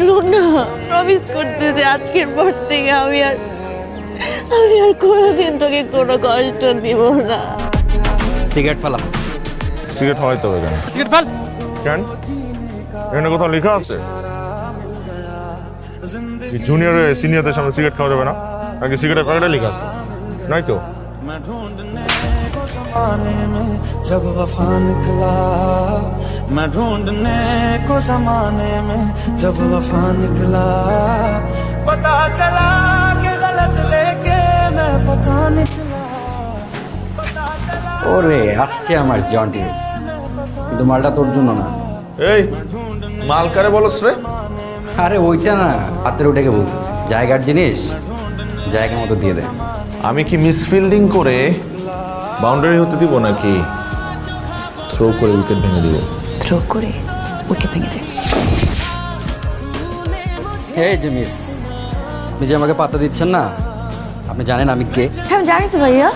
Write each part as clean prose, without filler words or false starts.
শোন না, প্রমিস করতেছি আজকের পর থেকে আমি আর কোনোদিন তোকে কোনো কষ্ট দিব না। সিগারেট ফেলা। সিগারেট হয়তো কেন? Cigarette fail. কেন? এখানে কোথাও লেখা আছে জুনিয়র সিনিয়রদের সামনে সিগারেট খাওয়া যাবে না? নাকি সিগারেটের প্যাকেটে লেখা আছে? নাই তো। जब वफा निकला मैं ढूंढने को जमाने में जब वफा निकला पता चला कि गलत लेके मैं पता निकला ওরে আসছে আমার জন্ডিস, কিন্তু মালটা তোর জন্য না। এই মাল কারে বলছ রে? আরে ওইটা না, হাতের ওটাকে বলতেছি। জায়গার জিনিস জায়গা মতো দিয়ে দে। আমি কি মিসফিল্ডিং করে বাউন্ডারি হতে দিব নাকি থ্রো করে উইকেট ভেঙে দিব? থ্রো করে উইকেট ভেঙে দে। এই যে মিস, আপনি যে আমাকে পাত্তা দিচ্ছেন না, আপনি জানেন আমি কে? হ্যাঁ আমি জানি তো ভাইয়া,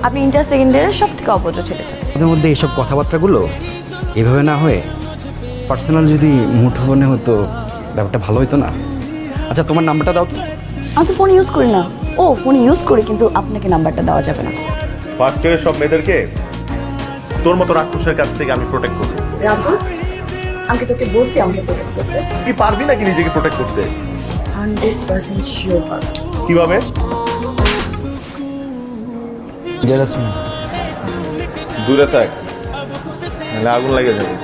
আপনি ইন্টার সেকেন্ডারের সব থেকে অভদ্র ছেলেটা। ওদের মধ্যে এইসব কথাবার্তাগুলো এভাবে না হয়ে পার্সোনাল যদি মুঠোফোনে হতো ব্যাপারটা ভালো হতো না? আচ্ছা তোমার নাম্বারটা দাও তো। আমি তো ফোন ইউজ করি না। ও ফোন ইউজ করি, কিন্তু আপনাকে নাম্বারটা দেওয়া যাবে না। ফার্স্ট ইয়ারের সব মেয়েদেরকে তোর মতো রাক্ষসের কাছ থেকে আমি প্রোটেক্ট করব। রাতুল, আমি তোকে বলছি আমাকে প্রোটেক্ট করতে। তুই পারবি নাকি নিজেকে প্রোটেক্ট করতে? 100% শিওর পারবো। কিভাবে? দূরে থাক, নাহলে আগুন লেগে যাবে।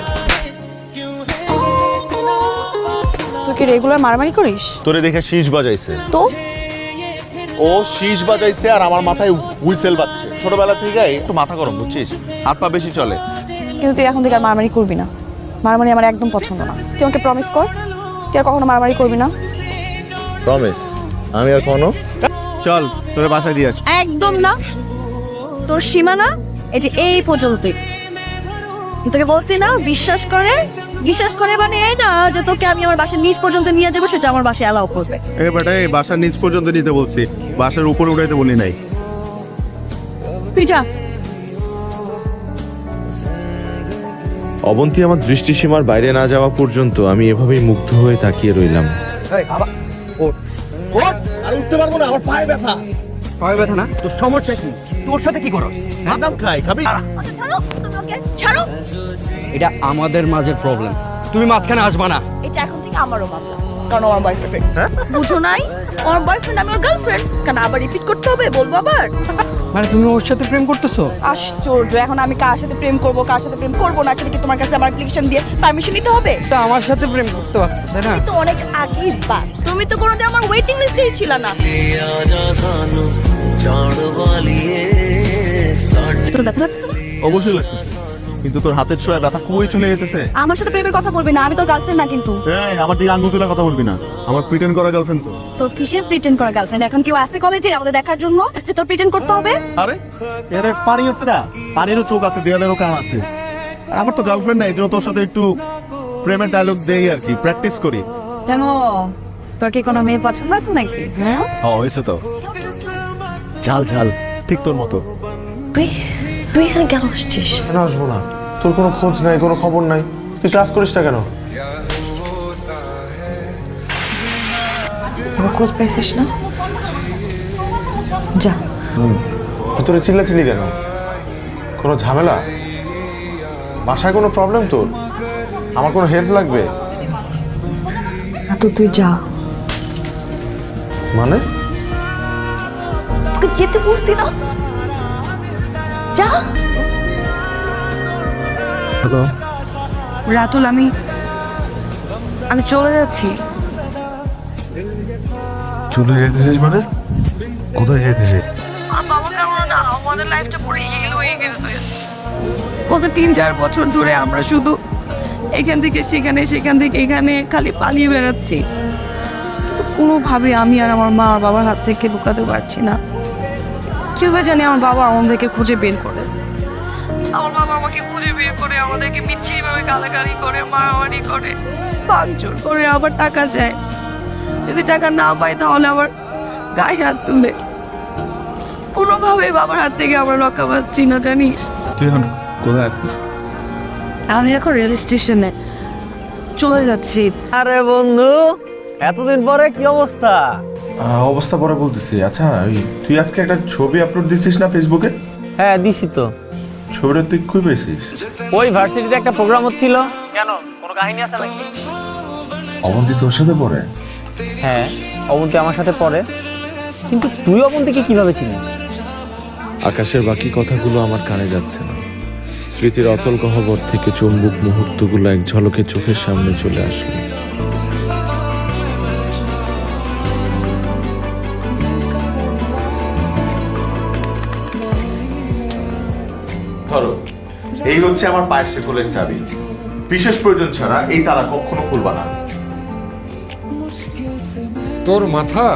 তুই কি রেগুলার মারামারি করিস? তোরে দেখে শীষ বাজাইছে। তো ও শীষ বাজাইছে আর আমার মাথায় হুইসেল বাজছে। ছোটবেলা থেকে একটু মাথা গরম, বুঝছিস? হাত পা বেশি চলে। কিন্তু তুই এখন থেকে আর মারামারি করবি না। মারামারি আমার একদম পছন্দ না। তুই আমাকে প্রমিস কর তুই আর কখনো মারামারি করবি না। প্রমিস? আমি আর কোনো চল তোরে বাসায় দিয়ে আসি। একদম না, তোর সীমানা এই যে এই পর্যন্তই। তোকে বলছি না বিশ্বাস করে মানে এই না যে তোকে আমি আমার বাসার নিচ পর্যন্ত নিয়ে যাবো, সেটা আমার বাসায় অ্যালাউ করবে। এই বেটা, এই বাসার নিচ পর্যন্ত নিতে বলছি, বাসার উপরে উঠাইতে বলি নাই। তুই যা। অবন্তী আমার দৃষ্টিসীমার বাইরে না যাওয়া পর্যন্ত আমি এভাবেই মুগ্ধ হয়ে তাকিয়ে রইলাম। আর উঠতে পারবো না, আমার পায়ে ব্যথা। পায়ে ব্যথা না? তোর সমস্যা কি? তোর সাথে কি করো? বাদাম খাই, খাবি? ছাড়ো। এটা আমাদের মাঝে প্রবলেম, তুমি মাঝখানে আসবা না। এটা এখন থেকে আমারও মামলা, কারণ আমার বয়ফ্রেন্ড। বুঝো নাই? আমার বয়ফ্রেন্ড, আমি ওর গার্লফ্রেন্ড। কেন আবার রিপিট করতে হবে? বলবো আবার? মানে তুমি ওর সাথে প্রেম করতেছো? আশ্চর্য, এখন আমি কার সাথে প্রেম করবো কার সাথে প্রেম করবো না সেটা কি তোমার কাছে আমার অ্যাপ্লিকেশন দিয়ে পারমিশন নিতে হবে? তা আমার সাথে প্রেম করতে পারতো, তাই না? তো অনেক আগেই বাদ। তুমি তো কোনোদিন আমার ওয়েটিং লিস্টেই ছিল না। তোর ব্যথা লাগছে না? অবশ্যই লাগতেছে, কিন্তু তোর হাতের ছোঁয়া ব্যথা খুবই চলে যেতেছে। আমার সাথে প্রেমের কথা বলবি না, আমি তোর গার্লফ্রেন্ড না কিন্তু। এই আমার দিকে আঙ্গুল তুলে কথা বলবি না, আমার প্রিটেন্ড করা গার্লফ্রেন্ড তো। তোর কিসের প্রিটেন্ড করা গার্লফ্রেন্ড? এখন কেউ আছে কলেজে আমাদের দেখার জন্য যে তোর প্রিটেন্ড করতে হবে? আরে এরে পানি আছে না, পানিরও চোখ আছে, দেয়ালেরও কান আছে। আর আমার তো গার্লফ্রেন্ড নাই, তোর সাথে একটু প্রেমের ডায়লগ দেই আর কি, প্র্যাকটিস করি। কেন, তোর কি কোনো মেয়ে পছন্দ আছে নাকি? হ্যাঁ হয়েছে তো, ঝাল ঝাল ঠিক তোর মতো। তুই এখানে কেন আসছিস? কেন আসবো না? তোর কোনো খোঁজ নাই, কোনো খবর নাই, তুই ক্লাস করিস না কেন? আমার খোঁজ পাইছিস না? যা। ভিতরে চিল্লাচিল্লি কেন? কোনো ঝামেলা? বাসায় কোনো প্রবলেম তোর? আমার কোনো হেল্প লাগবে? তো তুই যা। মানে? তোকে যেতে বলছি না, যা। রাতুল, আমি চলে যাচ্ছি। চলে যেতেছিস মানে? কোথায় যেতেছিস? আর বাবা কেমন না, আমাদের লাইফটা পুরো হিল হয়ে গেছে। গত 3-4 বছর ধরে আমরা শুধু এখান থেকে সেখানে, সেখান থেকে এখানে খালি পালিয়ে বেড়াচ্ছি। কিন্তু কোনোভাবে আমি আর আমার মা আর বাবার হাত থেকে লুকাতে পারছি না। কিভাবে জানি আমার বাবা আমাদেরকে খুঁজে বের করে। আমার বাবা আমাকে খুঁজে বের করে আমাদেরকে মিচ্ছিভাবে গালাগালি করে, মারামারি করে, ভাঙচুর করে, আবার টাকা চায়। যদি টাকা না পাই তাহলে আবার গায়ে হাত তুলে। কোনোভাবে বাবার হাত থেকে আমরা রক্ষা পাচ্ছি না, জানিস? তুই এখন কোথায় আছিস? আমি এখন রেল স্টেশনে। চলে যাচ্ছি। আরে বন্ধু, এতদিন পরে কি অবস্থা? অবস্থা পরে বলতেছি। আচ্ছা তুই আজকে একটা ছবি আপলোড দিছিস না ফেসবুকে? হ্যাঁ দিছি তো। ছবিটা তুই কই পেয়েছিস? ওই ভার্সিটিতে একটা প্রোগ্রাম হচ্ছিল। কেন, কোনো কাহিনী আছে নাকি? অবন্তী তোর সাথে পড়ে? হ্যাঁ, অবন্তী আমার সাথে পড়ে। কিন্তু তুই অবন্তীকে কিভাবে চিনিস? আকাশের বাকি কথাগুলো আমার কানে যাচ্ছে না। স্মৃতির অতল গহ্বর থেকে চুম্বক মুহূর্তগুলো এক ঝলকে চোখের সামনে চলে আসলো। ধরো, এই হচ্ছে আমার পায়ের শেকলের চাবি। বিশেষ প্রয়োজন ছাড়া এই তালা কখনো খুলবা না। তোর মাথা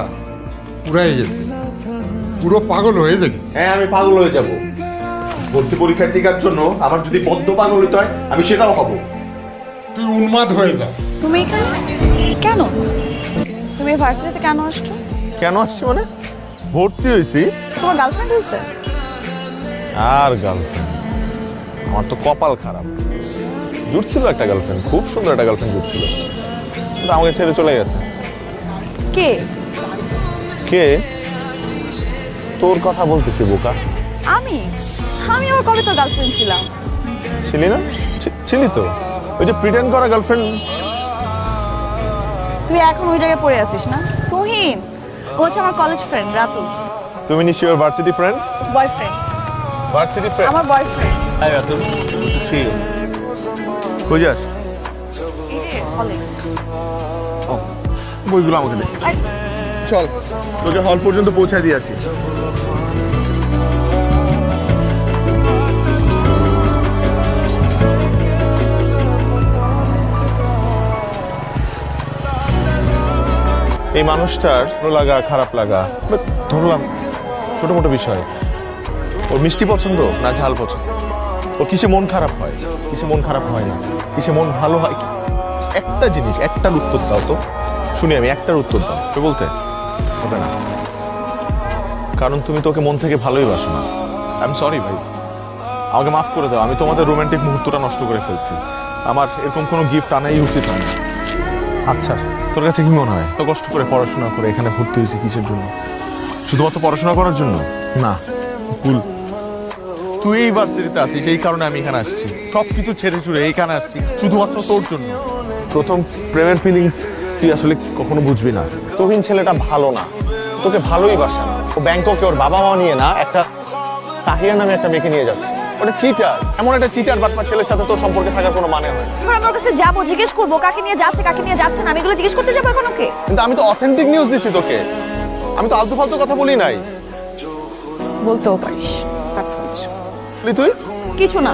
পুরাই গেছে, পুরো পাগল হয়ে যাচ্ছিস। হ্যাঁ, আমি পাগল হয়ে যাব। ভর্তি পরীক্ষার্থীকার জন্য আমার যদি বদ্ধ পাগল হতে হয়, আমি সেটাও হব। তুই উন্মাদ হয়ে যা। তুমি এখানে কেন? তুমি ভার্সিটিতে কেন আসছো? কেন আসছি মানে? ভর্তি হয়েছি। তোমার গার্লফ্রেন্ড হয়েছে? আর গার্লফ্রেন্ড? আমার তো কপাল খারাপ। জুটছিল একটা গার্লফ্রেন্ড, খুব সুন্দর একটা গার্লফ্রেন্ড জুটছিল, কিন্তু আমাকে ছেড়ে চলে গেছে। কে? কে? তোর কথা বলতেছি বোকা। আমি আমি আবার কবে তোর গার্লফ্রেন্ড ছিলাম? ছিলি না? ছিলি তো। ওই যে প্রিটেন্ড করা গার্লফ্রেন্ড। তুই এখন ওই জায়গায় পড়ে আছিস না? তুহিন, ও হচ্ছে আমার কলেজ ফ্রেন্ড রাতুল। তুমি নিশ্চয়ই ওর varsity friend? Boyfriend. Varsity friend? আমার boyfriend. Hi Ratul, see you. কই যাস? এই যে হলে। বইগুলো আমাকে দে। চল, তোকে হল পর্যন্ত পৌঁছায় দিয়ে আসি। এই মানুষটার ভালো লাগা খারাপ লাগা ধরলাম ছোট মোটো বিষয়। ওর মিষ্টি পছন্দ না ঝাল পছন্দ? ওর কিসে মন খারাপ হয়, কিসে মন খারাপ হয় না, কিসে মন ভালো হয়? একটা জিনিস, একটার উত্তর দাও তো শুনি। আমি একটার উত্তর দাও। তো বলতে হবে না, কারণ তুমি তোকে মন থেকে ভালোই বাসো না। আই এম সরি ভাই, আমাকে মাফ করে দাও। আমি তোমাদের রোমান্টিক মুহূর্তটা নষ্ট করে ফেলছি। আমার এরকম কোনো গিফট আনাই উচিত না। আচ্ছা, তোর কাছে কি মনে হয় তো কষ্ট করে পড়াশোনা করে এখানে ভর্তি হয়েছি কিসের জন্য? শুধুমাত্র পড়াশোনা করার জন্য না, ভুল। তুই এই ভার্সিটিতে আছিস, এই কারণে আমি এখানে আসছি। সবকিছু ছেড়ে ছুড়ে এইখানে আসছি শুধুমাত্র তোর জন্য। প্রথম প্রেমের ফিলিংস তুই আসলে কখনো বুঝবি না। তুহিন ছেলেটা ভালো না, তোকে ভালোই বাসে না। ও ব্যাংককে ওর বাবা মা নিয়ে না একটা তাহিয়া নামে একটা মেয়েকে নিয়ে যাচ্ছে। ওটা চিটার। এমন একটা চিটার বাটপার ছেলের সাথে তোর সম্পর্কে থাকার কোনো মানে হয় না। এবার আমার কাছে যাবো, জিজ্ঞেস করবো কাকে নিয়ে যাচ্ছে কাকে নিয়ে যাচ্ছে না, আমি এগুলো জিজ্ঞেস করতে যাবো এখন ওকে? কিন্তু আমি তো অথেন্টিক নিউজ দিছি তোকে, আমি তো আলতু ফালতু কথা বলি নাই। বলতেও পারিস। বলি তুই কিছু না।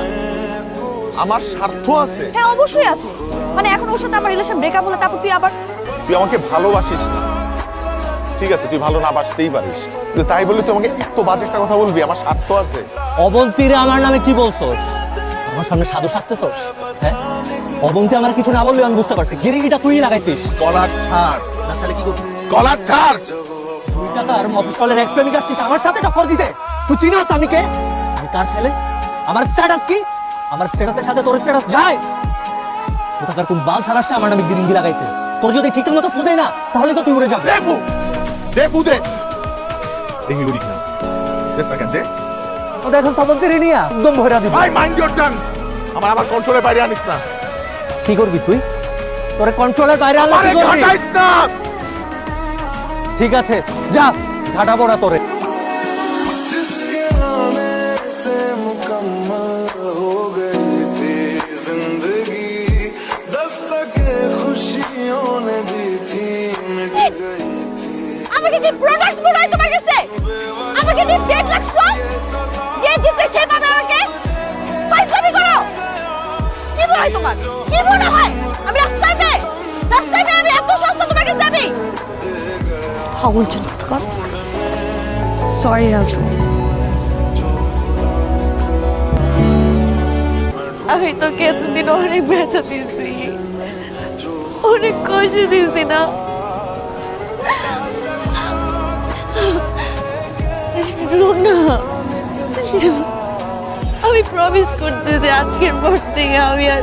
আমার স্বার্থ আছে। হ্যাঁ অবশ্যই আছে। মানে এখন ওর সাথে আমার রিলেশন ব্রেকআপ হলে তারপর তুই আবার? তুই আমাকে ভালোবাসিস না, ঠিক আছে, তুই ভালো না বাসতেই পারিস, কিন্তু তাই বলে তুই আমাকে এত বাজে একটা কথা বলবি? আমার স্বার্থ আছে। অবন্তীরে আমার নামে কি বলছস? আমার সামনে সাধু সাজতেছস? হ্যাঁ, অবন্তী আমার কিছু না বললে আমি বুঝতে পারছি। গিরিগিটা তুই লাগাইছিস। কলার ছাড়। না ছাড়া কি করবি? কলার ছাড়। 2 টাকার মফস্বলের এক্সপ্রেমিক আসছিস আমার সাথে টক্কর দিতে। তুই চিনিস আমি কে? আমি কার ছেলে? আমার স্ট্যাটাস কি? আমার স্ট্যাটাসের সাথে তোর স্ট্যাটাস যায়? কোথাকার কোন বাল ছাড়াচ্ছে আমার নামে গিরিঙ্গি লাগাইতে? তোর যদি ঠিকঠাক মতো ফুদে না তাহলে তো তুই উড়ে যাবে। দেবু দেবু দে দেখি উড়ি না চেষ্টা কেন দে। তো দেখো সবন্তীরে নিয়ে একদম ভরা দিবি। I mind your tongue. আমার কন্ট্রোলের বাইরে আনিস না। কি করবি তুই? তোরে কন্ট্রোলের বাইরে আনলে আরে কি করবি? ঘাটাইস না। ঠিক আছে, যা ঘাটাবো না তোরে। जिसके आने से मुकम्मल हो गई थी जिंदगी, दस्तके खुशियों ने दी थी मिट गई थी। আমাকে কি প্রোডাক্ট মনে হয় তোমার কাছে? আমাকে কি পেট লাগছো? যে জিতবে সে পাবে আমাকে? ফাইজলামি করো। কি মনে হয় তোমার? কি মনে হয় আমি রাস্তায় আমি এত সস্তা তোমার কাছে যাবি? পাগল চলে কর। সরি রাজু, আমি তোকে এতদিন অনেক ব্যথা দিয়েছি, অনেক কষ্ট দিয়েছি না? আমি প্রমিস করতেছি আজকের পর থেকে আমি আর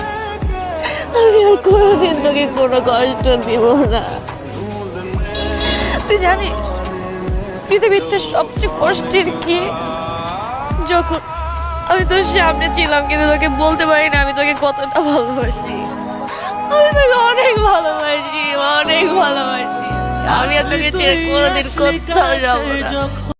আমি আর কোনোদিন তোকে কোনো কষ্ট দিব না। তুই জানিস পৃথিবীতে সবচেয়ে কষ্টের কি? যখন আমি তোর সামনে ছিলাম কিন্তু তোকে বলতে পারি না আমি তোকে কতটা ভালোবাসি। আমি তোকে অনেক ভালোবাসি, অনেক ভালোবাসি। আমি আর তোকে ছেড়ে কোনোদিন কোথাও যাবো না।